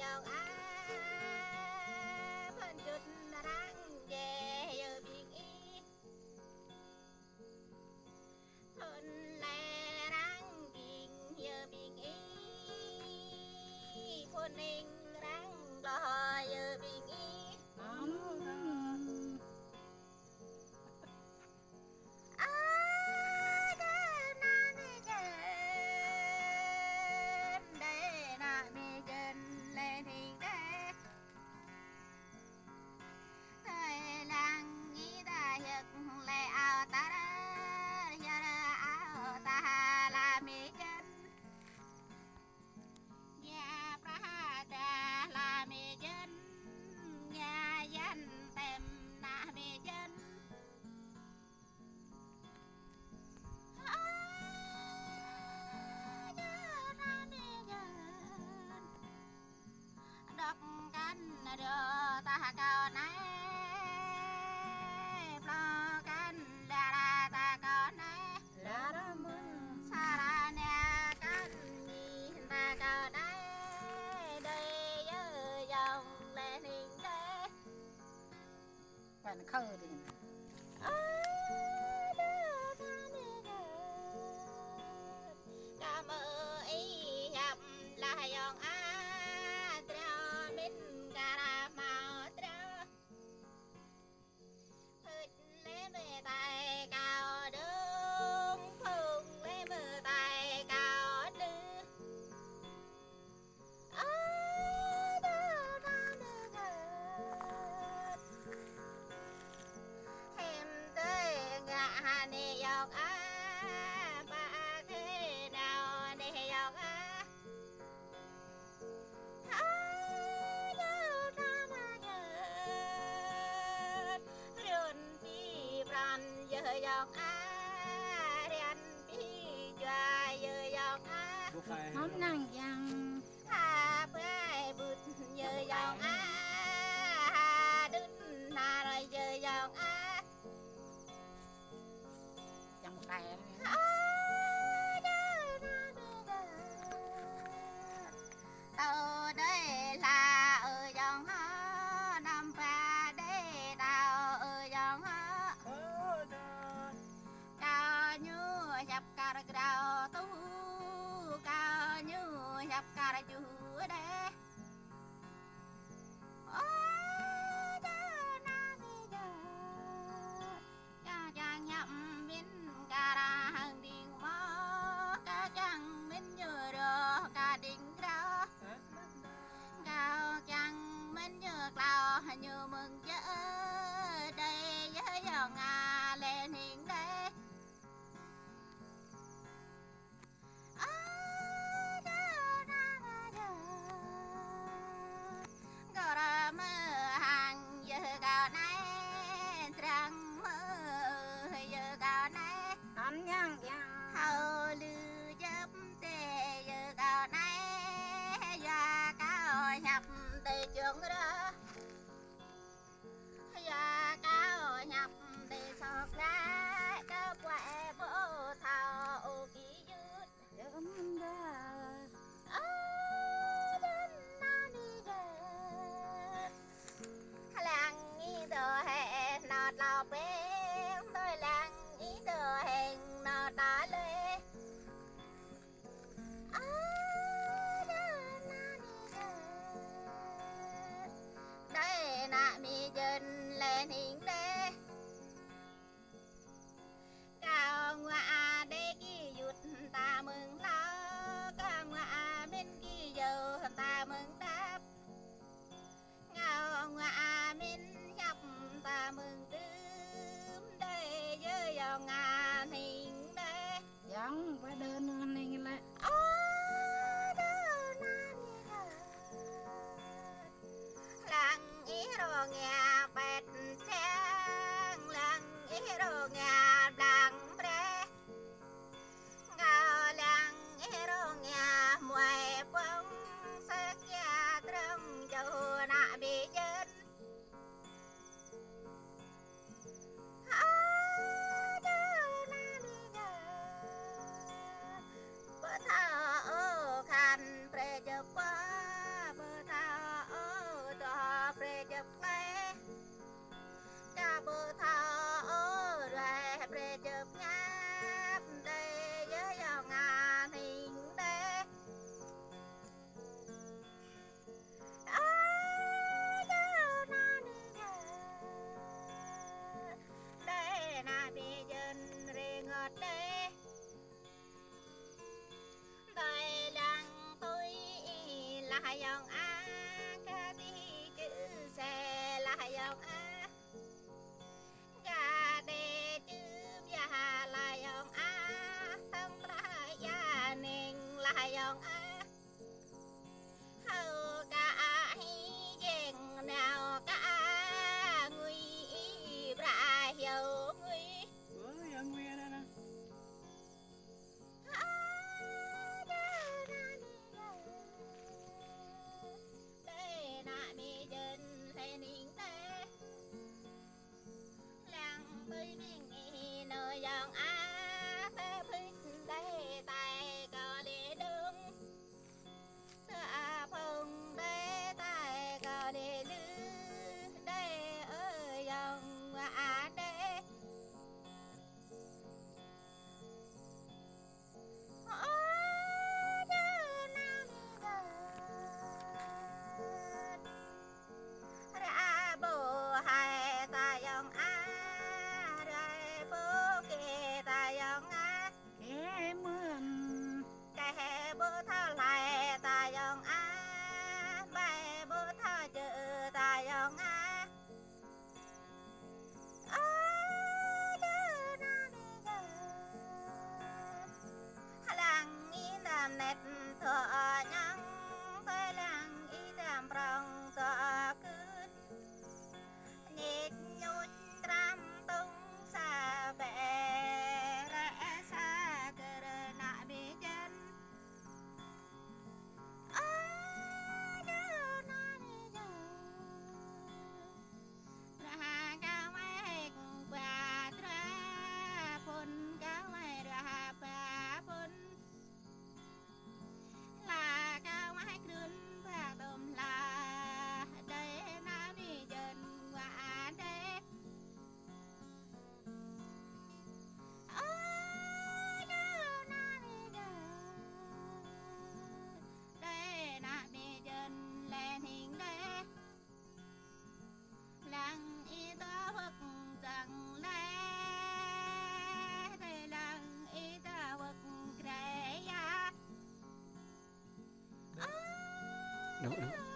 dòng á phân chút đang về giờ bình y thôn lẻ đang bình giờ bình y phun ninh đang lo giờ bình y ta cao nấy lo can la ta cao nấy la ra mừng sa ra nè can ni ta cao nấy đây giờ dòng lên hình thế bạn khơi đi cảm ơn ý gặp là dòng á tay cao đứng phùng lấy mưa tay cao đứng em tới ngã nè dọc á ba thế nào nè dọc á giờ dòng á đèn pi choa giờ dòng á không năng dòng ha bơi bụt giờ dòng á ha đứng na rồi giờ dòng á chẳng một cái tàu đây là ở dòng á nằm pha đây tàu ở dòng á cao như nhập cả đào tu cao như nhập cả chú đây chàng nhậm min cả hàng đình mơ cả chàng min như đồ cả đình đó cao chàng min như cào như mừng chớ đây với dòng à lên hiện đây ra mơ hàng giờ cao nay trăng mơ giờ cao nay anh nhang nhang hầu lư chấp tê giờ cao nay già cao nhập tê trường đó già cao nhập tê sọt ra dòng á gà đê chim ya là dòng á thân ra ya nền là dòng á hầu cả hi dèn nào cả người ra hiểu người Nguy đây nè. đây nà mi dân lên hình thế làng tươi miền đi nơi dòng á thế phích đây tay có để đứng ta phong đây tay có để đứng đây ở dòng á đây ra bồ hai ta dòng á ra bồ kê ta dòng á Kẻ mượn cái bồ thao lại ta dòng á bài bồ thao chữ ta dòng á làng y đàm nét thọ nhang tới làng y đàm rong thọ cứ nhịp nhút trăm tung xa về rẽ xa cơ rơ nạ bì chân ra cao mai qua tra phun cao mai ra ba phun là cao mai cơn và đom là đây na mi dân qua đây đây na mi dân lên hình đây làng y ta vực rằng lẽ đây làng y ta vực kẻ ya Đúng.